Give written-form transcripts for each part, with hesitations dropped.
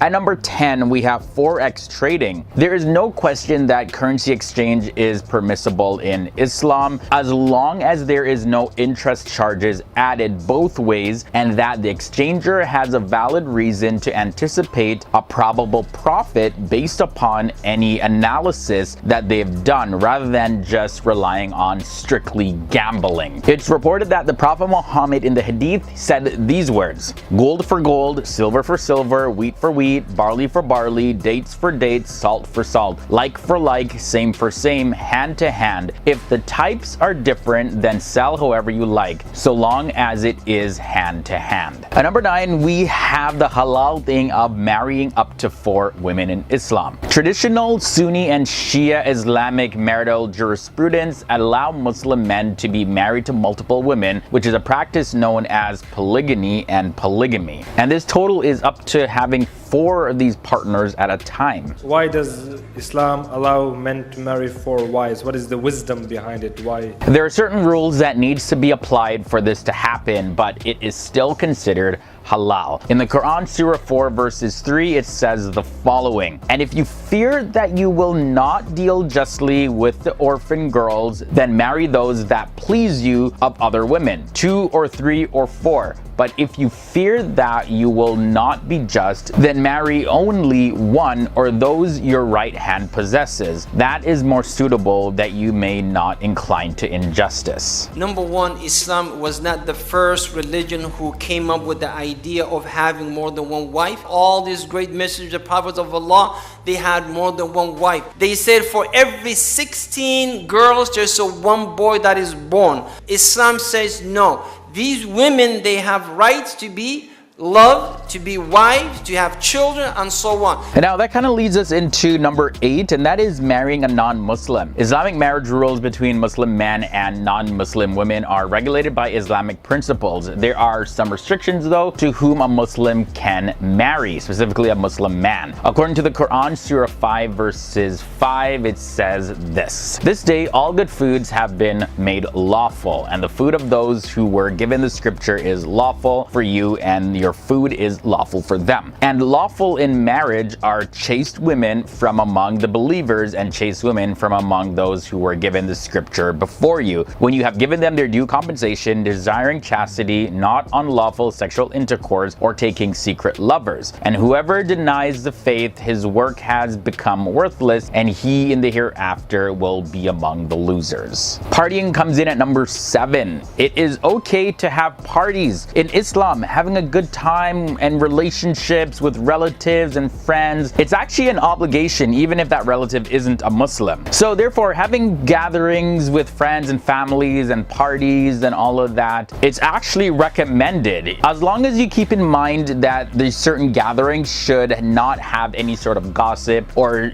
At number 10, we have Forex trading. There is no question that currency exchange is permissible in Islam as long as there is no interest charges added both ways and that the exchanger has a valid reason to anticipate a probable profit based upon any analysis that they've done rather than just relying on strictly gambling. It's reported that the Prophet Muhammad in the Hadith said these words: gold for gold, silver for silver, wheat for wheat, barley for barley, dates for dates, salt for salt, like for like, same for same, hand to hand. If the types are different, then sell however you like, so long as it is hand to hand. At number 9, we have the halal thing of marrying up to 4 women in Islam. Traditional Sunni and Shia Islamic marital jurisprudence allow Muslim men to be married to multiple women, which is a practice known as polygamy and polygamy. And this total is up to having 4 of these partners at a time. Why does Islam allow men to marry 4 wives? What is the wisdom behind it? Why? There are certain rules that needs to be applied for this to happen, but it is still considered halal. In the Quran, Surah 4 verses 3, it says the following: and if you fear that you will not deal justly with the orphan girls, then marry those that please you of other women, 2 or 3 or 4. But if you fear that you will not be just, then marry only one or those your right hand possesses. That is more suitable, that you may not incline to injustice. Number 1, Islam was not the first religion who came up with the idea of having more than one wife. All these great messengers, the prophets of Allah, they had more than one wife. They said for every 16 girls, there's one boy that is born. Islam says no. These women, they have rights to be loved, to be wives, to have children, and so on. And now that kind of leads us into number 8, and that is marrying a non-Muslim. Islamic marriage rules between Muslim men and non-Muslim women are regulated by Islamic principles. There are some restrictions though to whom a Muslim can marry, specifically a Muslim man. According to the Quran, Surah 5 verses 5, it says this: this day all good foods have been made lawful, and the food of those who were given the scripture is lawful for you, and your food is lawful for them. And lawful in marriage are chaste women from among the believers and chaste women from among those who were given the scripture before you, when you have given them their due compensation, desiring chastity, not unlawful sexual intercourse, or taking secret lovers. And whoever denies the faith, his work has become worthless, and he in the hereafter will be among the losers. Partying comes in at number 7. It is okay to have parties. In Islam, having a good time and relationships with relatives and friends, it's actually an obligation even if that relative isn't a Muslim. So therefore, having gatherings with friends and families and parties and all of that, it's actually recommended, as long as you keep in mind that these certain gatherings should not have any sort of gossip or,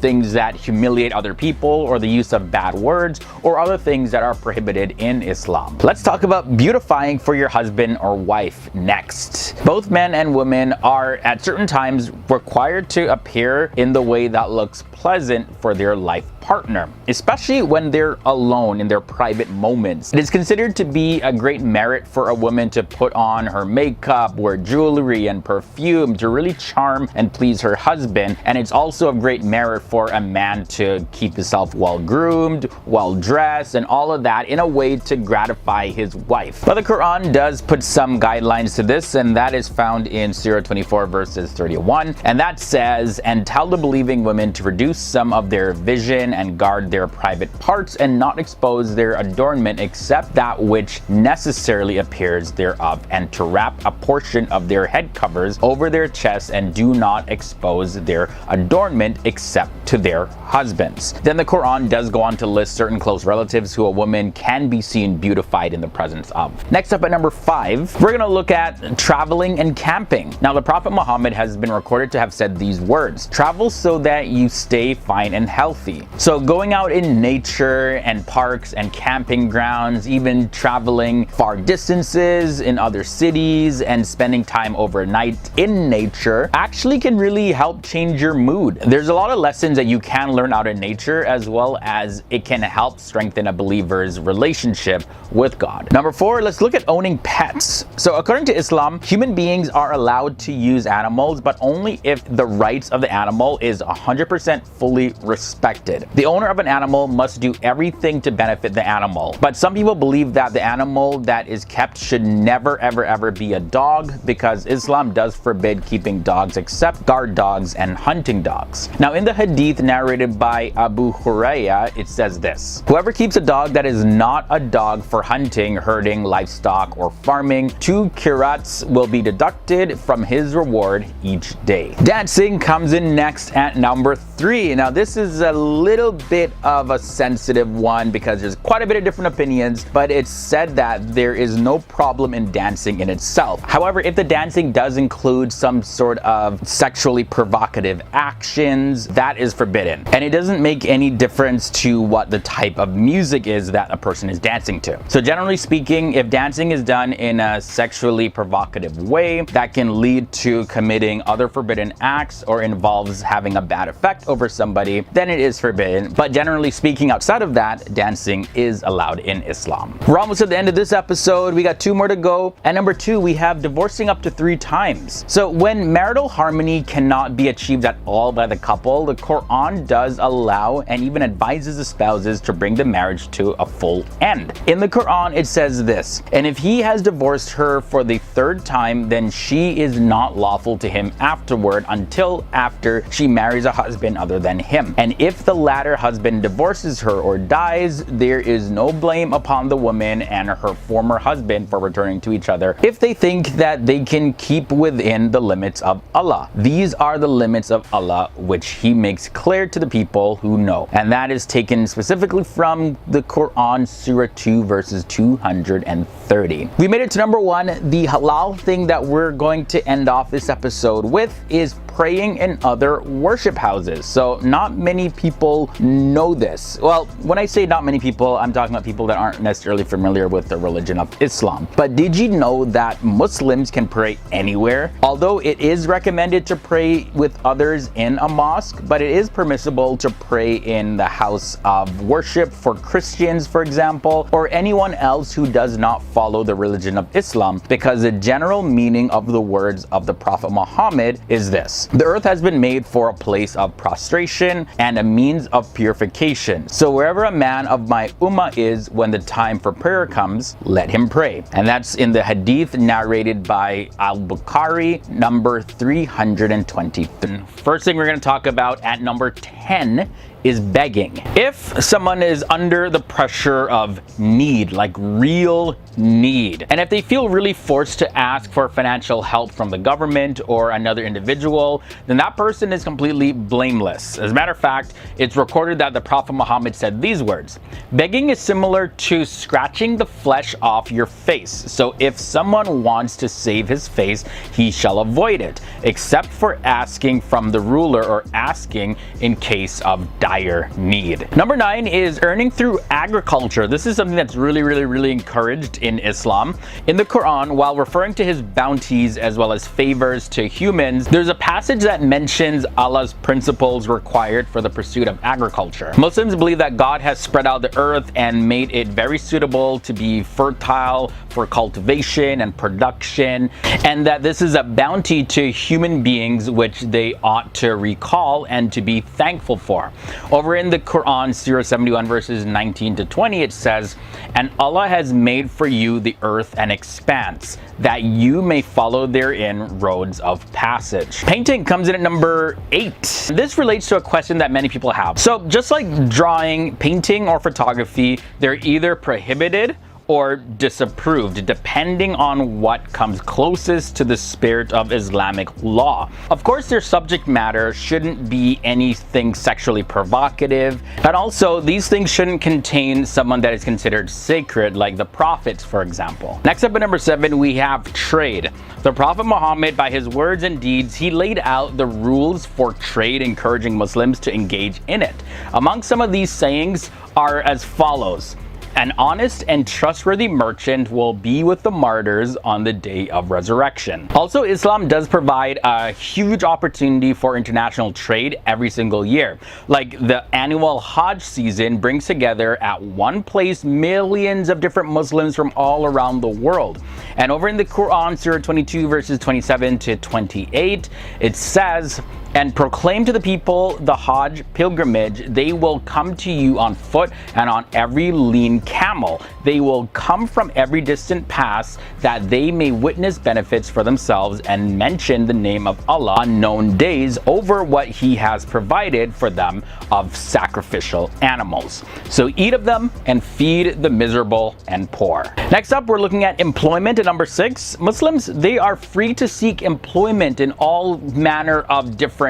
things that humiliate other people, or the use of bad words, or other things that are prohibited in Islam. Let's talk about beautifying for your husband or wife next. Both men and women are at certain times required to appear in the way that looks pleasant for their life partner, especially when they're alone in their private moments. It is considered to be a great merit for a woman to put on her makeup, wear jewelry and perfume to really charm and please her husband, and it's also a great merit for a man to keep himself well groomed, well dressed, and all of that in a way to gratify his wife. But the Quran does put some guidelines to this, and that is found in Surah 24 verses 31, and that says, and tell the believing women to reduce some of their vision and guard their private parts, and not expose their adornment except that which necessarily appears thereof, and to wrap a portion of their head covers over their chests, and do not expose their adornment except to their husbands. Then the Quran does go on to list certain close relatives who a woman can be seen beautified in the presence of. Next up at number 5, we're going to look at traveling and camping. Now the Prophet Muhammad has been recorded to have said these words: travel so that you stay fine and healthy. So going out in nature and parks and camping grounds, even traveling far distances in other cities and spending time overnight in nature actually can really help change your mood. There's a lot of lessons that you can learn out in nature, as well as it can help strengthen a believer's relationship with God. Number 4, let's look at owning pets. So according to Islam, Islam, human beings are allowed to use animals, but only if the rights of the animal is 100% fully respected. The owner of an animal must do everything to benefit the animal. But some people believe that the animal that is kept should never ever be a dog, because Islam does forbid keeping dogs except guard dogs and hunting dogs. Now, in the hadith narrated by Abu Hurairah, it says this: whoever keeps a dog that is not a dog for hunting, herding, livestock, or farming, 2 qirats will be deducted from his reward each day. Dancing comes in next at number 3. Now, this is a little bit of a sensitive one because there's quite a bit of different opinions, but it's said that there is no problem in dancing in itself. However, if the dancing does include some sort of sexually provocative actions, that is forbidden. And it doesn't make any difference to what the type of music is that a person is dancing to. So generally speaking, if dancing is done in a sexually provocative way that can lead to committing other forbidden acts or involves having a bad effect over somebody, then it is forbidden. But generally speaking, outside of that, dancing is allowed in Islam. We're almost at the end of this episode. We got 2 more to go. At number 2, we have divorcing up to 3 times. So when marital harmony cannot be achieved at all by the couple, the Quran does allow and even advises the spouses to bring the marriage to a full end. In the Quran, it says this: and if he has divorced her for the 3rd time, then she is not lawful to him afterward until after she marries a husband other than him. And if the latter husband divorces her or dies, there is no blame upon the woman and her former husband for returning to each other if they think that they can keep within the limits of Allah. These are the limits of Allah which he makes clear to the people who know. And that is taken specifically from the Quran, Surah 2, verses 230. We made it to number 1. The halal thing that we're going to end off this episode with is praying in other worship houses. So not many people know this. Well, when I say not many people, I'm talking about people that aren't necessarily familiar with the religion of Islam. But did you know that Muslims can pray anywhere? Although it is recommended to pray with others in a mosque, but it is permissible to pray in the house of worship for Christians, for example, or anyone else who does not follow the religion of Islam, because the general meaning of the words of the Prophet Muhammad is this: the earth has been made for a place of prostration and a means of purification. So wherever a man of my ummah is, when the time for prayer comes, let him pray. And that's in the hadith narrated by Al-Bukhari, number 320. First thing we're going to talk about at number 10 is begging. If someone is under the pressure of need, like real need, and if they feel really forced to ask for financial help from the government or another individual, then that person is completely blameless. As a matter of fact, it's recorded that the Prophet Muhammad said these words: begging is similar to scratching the flesh off your face. So if someone wants to save his face, he shall avoid it, except for asking from the ruler or asking in case of dire need. Number 9 is earning through agriculture. This is something that's really encouraged in Islam. In the Quran, while referring to his bounties as well as favors to humans, there's a passage that mentions Allah's principles required for the pursuit of agriculture. Muslims believe that God has spread out the earth and made it very suitable to be fertile for cultivation and production, and that this is a bounty to human beings which they ought to recall and to be thankful for. Over in the Quran, Surah 71, verses 19 to 20, it says, and Allah has made for you the earth an expanse, that you may follow therein roads of passage. Painting comes in at number 8. This relates to a question that many people have. So just like drawing, painting, or photography, they're either prohibited or disapproved, depending on what comes closest to the spirit of Islamic law. Of course, their subject matter shouldn't be anything sexually provocative, and also these things shouldn't contain someone that is considered sacred, like the prophets, for example. Next up at number 7, we have trade. The Prophet Muhammad, by his words and deeds, he laid out the rules for trade, encouraging Muslims to engage in it. Among some of these sayings are as follows: An honest and trustworthy merchant will be with the martyrs on the day of resurrection. Also, Islam does provide a huge opportunity for international trade every single year. Like the annual Hajj season brings together at one place millions of different Muslims from all around the world. And over in the Quran, Surah 22 verses 27 to 28, it says, "And proclaim to the people the Hajj pilgrimage. They will come to you on foot and on every lean camel. They will come from every distant pass, that they may witness benefits for themselves and mention the name of Allah on known days over what He has provided for them of sacrificial animals. So eat of them and feed the miserable and poor." Next up, we're looking at employment at number 6. Muslims, they are free to seek employment in all manner of different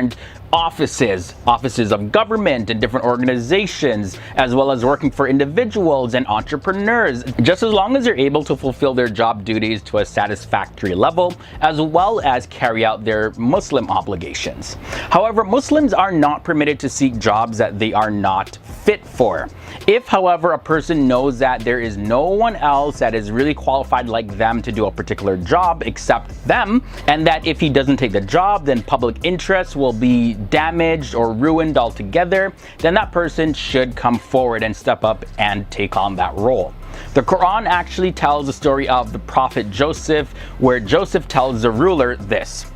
offices of government and different organizations, as well as working for individuals and entrepreneurs, just as long as they're able to fulfill their job duties to a satisfactory level, as well as carry out their Muslim obligations. However, Muslims are not permitted to seek jobs that they are not fit for. If, however, a person knows that there is no one else that is really qualified like them to do a particular job except them, and that if he doesn't take the job, then public interest will be damaged or ruined altogether, then that person should come forward and step up and take on that role. The Quran actually tells the story of the prophet Joseph, where Joseph tells the ruler this.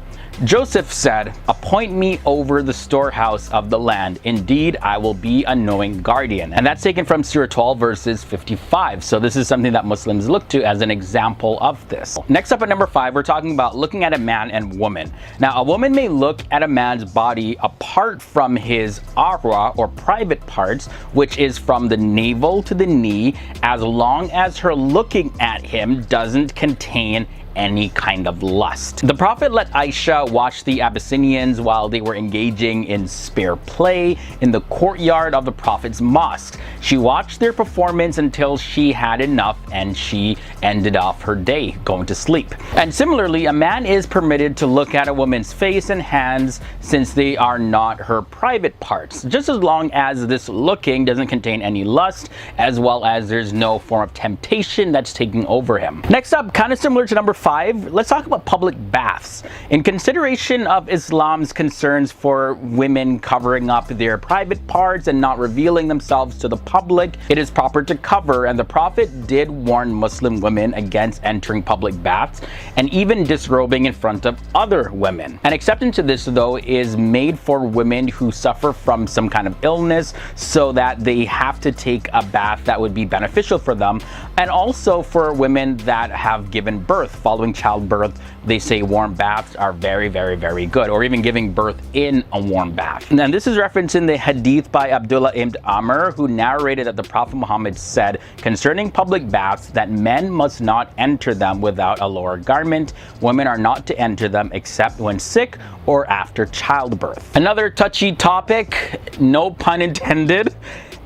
Joseph said, "Appoint me over the storehouse of the land. Indeed, I will be a knowing guardian." And that's taken from Surah 12 verses 55. So this is something that Muslims look to as an example of this. Next up at number 5, we're talking about looking at a man and woman. Now, a woman may look at a man's body apart from his awra or private parts, which is from the navel to the knee, as long as her looking at him doesn't contain any kind of lust. The Prophet let Aisha watch the Abyssinians while they were engaging in spare play in the courtyard of the Prophet's mosque. She watched their performance until she had enough, and she ended off her day going to sleep. And similarly, a man is permitted to look at a woman's face and hands since they are not her private parts, just as long as this looking doesn't contain any lust, as well as there's no form of temptation that's taking over him. Next up, kind of similar to number 5, let's talk about public baths. In consideration of Islam's concerns for women covering up their private parts and not revealing themselves to the public, it is proper to cover, and the Prophet did warn Muslim women against entering public baths and even disrobing in front of other women. An exception to this, though, is made for women who suffer from some kind of illness, so that they have to take a bath that would be beneficial for them, and also for women that have given birth. Following childbirth, they say warm baths are very, very, very good, or even giving birth in a warm bath. And this is referenced in the hadith by Abdullah ibn Amr, who narrated that the Prophet Muhammad said concerning public baths that men must not enter them without a lower garment. Women are not to enter them except when sick or after childbirth. Another touchy topic, no pun intended,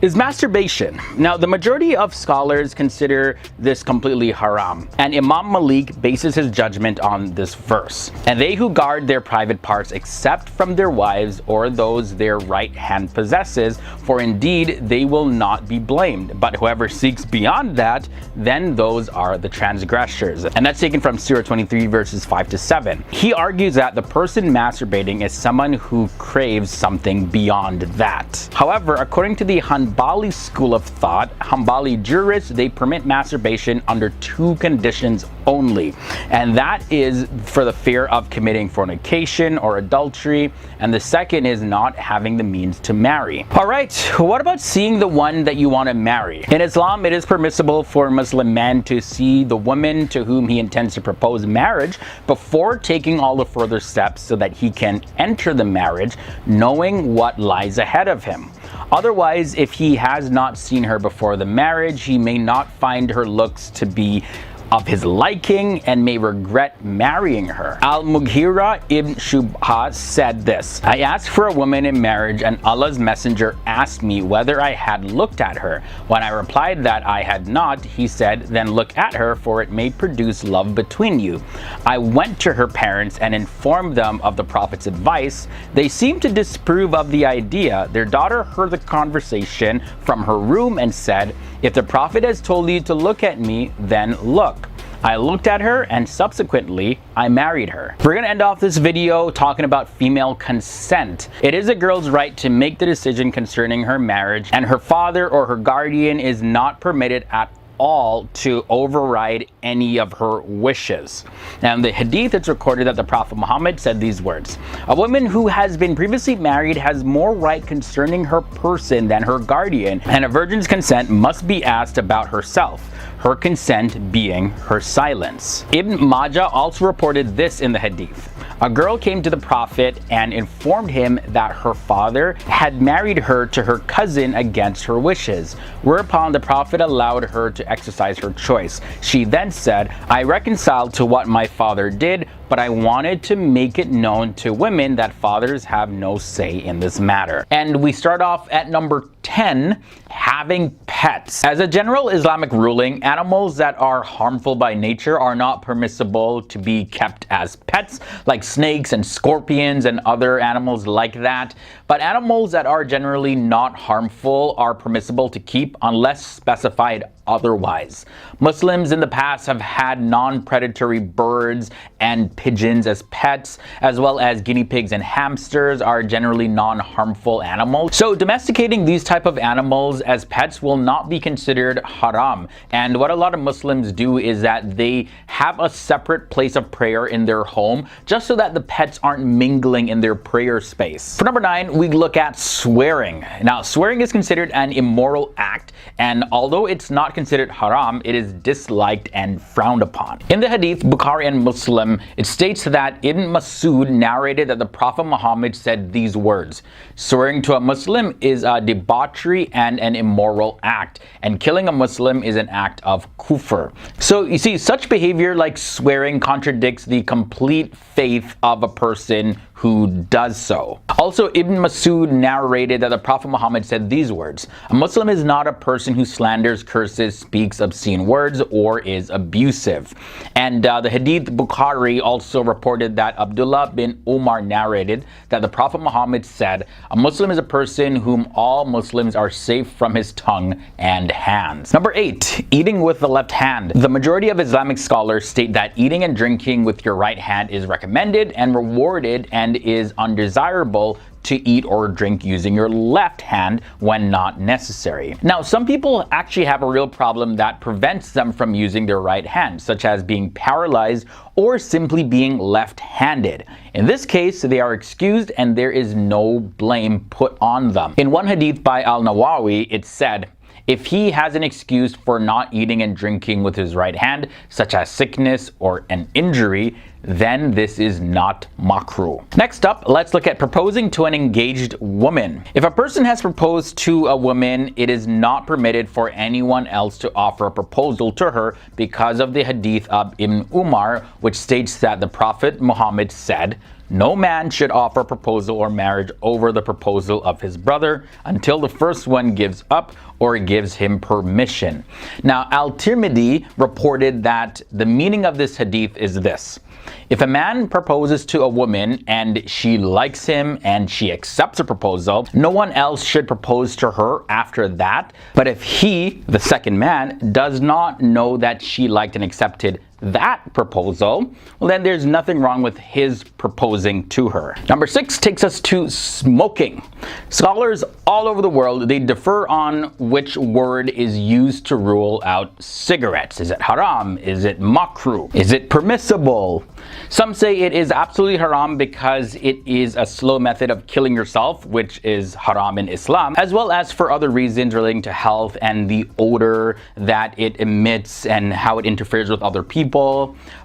is masturbation. Now, the majority of scholars consider this completely haram, and Imam Malik bases his judgment on this verse. "And they who guard their private parts except from their wives or those their right hand possesses, for indeed they will not be blamed. But whoever seeks beyond that, then those are the transgressors." And that's taken from Surah 23 verses 5 to 7. He argues that the person masturbating is someone who craves something beyond that. However, according to the Hanbali school of thought, Hanbali jurists, they permit masturbation under 2 conditions only, and that is for the fear of committing fornication or adultery, and the second is not having the means to marry. Alright, what about seeing the one that you want to marry? In Islam, it is permissible for a Muslim man to see the woman to whom he intends to propose marriage before taking all the further steps, so that he can enter the marriage knowing what lies ahead of him. Otherwise, if he has not seen her before the marriage, he may not find her looks to be of his liking and may regret marrying her. Al-Mughira ibn Shubha said this: "I asked for a woman in marriage, and Allah's messenger asked me whether I had looked at her. When I replied that I had not, he said, 'Then look at her, for it may produce love between you.' I went to her parents and informed them of the Prophet's advice. They seemed to disapprove of the idea. Their daughter heard the conversation from her room and said, If the Prophet has told you to look at me, then look. I looked at her and subsequently I married her. We're gonna end off this video talking about female consent. It is a girl's right to make the decision concerning her marriage, and her father or her guardian is not permitted at all to override any of her wishes. Now in the hadith, it's recorded that the Prophet Muhammad said these words: a woman who has been previously married has more right concerning her person than her guardian, and a virgin's consent must be asked about herself, her consent being her silence. Ibn Majah also reported this in the hadith: a girl came to the Prophet and informed him that her father had married her to her cousin against her wishes, whereupon the Prophet allowed her to exercise her choice. She then said, I reconciled to what my father did, but I wanted to make it known to women that fathers have no say in this matter. And we start off at number 10, having pets. As a general Islamic ruling, animals that are harmful by nature are not permissible to be kept as pets, like snakes and scorpions and other animals like that. But animals that are generally not harmful are permissible to keep unless specified otherwise. Muslims in the past have had non-predatory birds and pigeons as pets, as well as guinea pigs and hamsters are generally non-harmful animals. So domesticating these type of animals as pets will not be considered haram. And what a lot of Muslims do is that they have a separate place of prayer in their home, just so that the pets aren't mingling in their prayer space. For number 9, we look at swearing. Now, swearing is considered an immoral act, and although it's not considered haram, it is disliked and frowned upon. In the hadith, Bukhari and Muslim, it states that Ibn Masud narrated that the Prophet Muhammad said these words: swearing to a Muslim is a debauchery and an immoral act, and killing a Muslim is an act of kufr. So you see, such behavior like swearing contradicts the complete faith of a person who does so. Also, Ibn Masud narrated that the Prophet Muhammad said these words: a Muslim is not a person who slanders, curses, speaks obscene words, or is abusive. And the hadith Bukhari also reported that Abdullah bin Umar narrated that the Prophet Muhammad said, a Muslim is a person whom all Muslims are safe from his tongue and hands. Number 8, eating with the left hand. The majority of Islamic scholars state that eating and drinking with your right hand is recommended and rewarded, and is undesirable to eat or drink using your left hand when not necessary. Now, some people actually have a real problem that prevents them from using their right hand, such as being paralyzed or simply being left-handed. In this case, they are excused and there is no blame put on them. In one hadith by Al-Nawawi, it said, if he has an excuse for not eating and drinking with his right hand, such as sickness or an injury, then this is not makruh. Next up, let's look at proposing to an engaged woman. If a person has proposed to a woman, it is not permitted for anyone else to offer a proposal to her because of the hadith of Ibn Umar, which states that the Prophet Muhammad said, no man should offer a proposal or marriage over the proposal of his brother until the first one gives up or gives him permission. Now, Al-Tirmidhi reported that the meaning of this hadith is this: if a man proposes to a woman and she likes him and she accepts a proposal, no one else should propose to her after that. But if he, the second man, does not know that she liked and accepted that proposal, well, then there's nothing wrong with his proposing to her. Number 6 takes us to smoking. Scholars all over the world, they differ on which word is used to rule out cigarettes. Is it haram? Is it makruh? Is it permissible? Some say it is absolutely haram because it is a slow method of killing yourself, which is haram in Islam, as well as for other reasons relating to health and the odor that it emits and how it interferes with other people.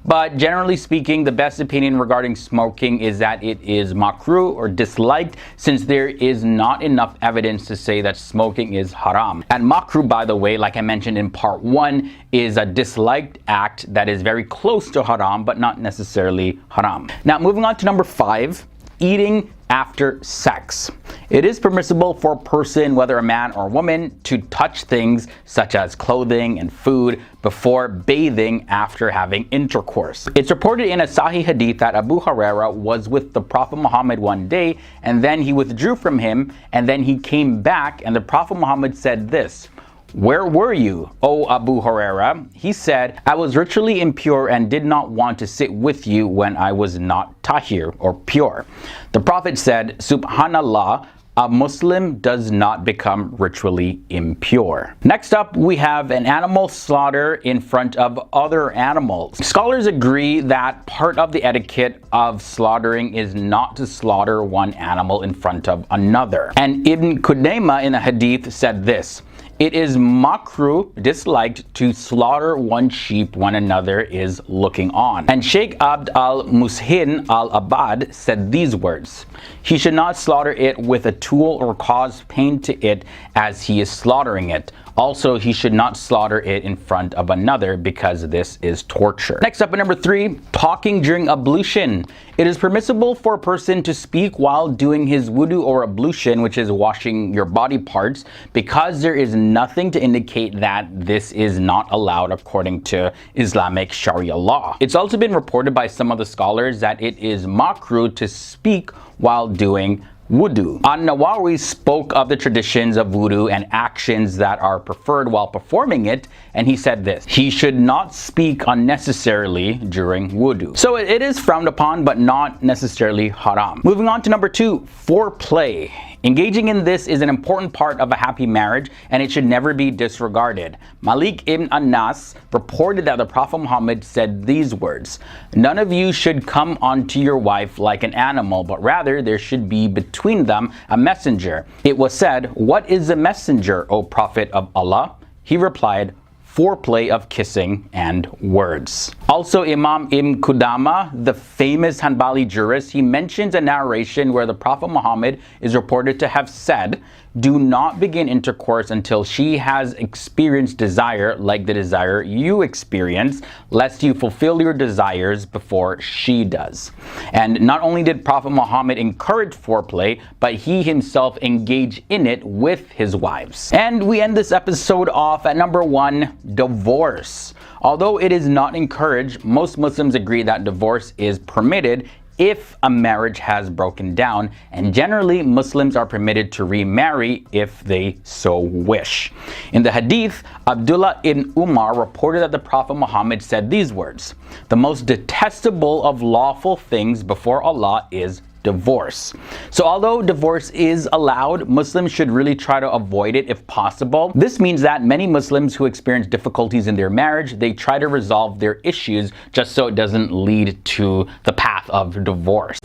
But generally speaking, the best opinion regarding smoking is that it is makruh or disliked, since there is not enough evidence to say that smoking is haram. And makruh, by the way, like I mentioned in part 1, is a disliked act that is very close to haram, but not necessarily haram. Now, moving on to number 5, eating after sex. It is permissible for a person, whether a man or a woman, to touch things such as clothing and food before bathing after having intercourse. It's reported in a Sahih hadith that Abu Huraira was with the Prophet Muhammad one day, and then he withdrew from him, and then he came back, and the Prophet Muhammad said this: "Where were you, O Abu Huraira?" He said, "I was ritually impure and did not want to sit with you when I was not tahir, or pure." The Prophet said, "Subhanallah, a Muslim does not become ritually impure." Next up, we have an animal slaughter in front of other animals. Scholars agree that part of the etiquette of slaughtering is not to slaughter one animal in front of another. And Ibn Qudayma in a hadith said this: "It is makruh, disliked, to slaughter one sheep when another is looking on." And Sheikh Abd al-Mushin al-Abad said these words: "He should not slaughter it with a tool or cause pain to it as he is slaughtering it. Also, he should not slaughter it in front of another because this is torture." Next up at number 3, talking during ablution. It is permissible for a person to speak while doing his wudu or ablution, which is washing your body parts, because there is nothing to indicate that this is not allowed according to Islamic Sharia law. It's also been reported by some of the scholars that it is makruh to speak while doing wudu. An-Nawawi spoke of the traditions of wudu and actions that are preferred while performing it, and he said this: "He should not speak unnecessarily during wudu." So it is frowned upon, but not necessarily haram. Moving on to number 2, foreplay. Engaging in this is an important part of a happy marriage, and it should never be disregarded. Malik ibn Anas reported that the Prophet Muhammad said these words: "None of you should come onto your wife like an animal, but rather there should be between them a messenger." It was said, "What is a messenger, O Prophet of Allah?" He replied, "Foreplay of kissing and words." Also, Imam Ibn Qudama, the famous Hanbali jurist, he mentions a narration where the Prophet Muhammad is reported to have said, "Do not begin intercourse until she has experienced desire like the desire you experience, lest you fulfill your desires before she does." And not only did Prophet Muhammad encourage foreplay, but he himself engaged in it with his wives. And we end this episode off at number 1, divorce. Although it is not encouraged, most Muslims agree that divorce is permitted if a marriage has broken down, and generally Muslims are permitted to remarry if they so wish. In the hadith, Abdullah ibn Umar reported that the Prophet Muhammad said these words: "The most detestable of lawful things before Allah is divorce." So although divorce is allowed, Muslims should really try to avoid it if possible. This means that many Muslims who experience difficulties in their marriage, they try to resolve their issues just so it doesn't lead to the path of divorce.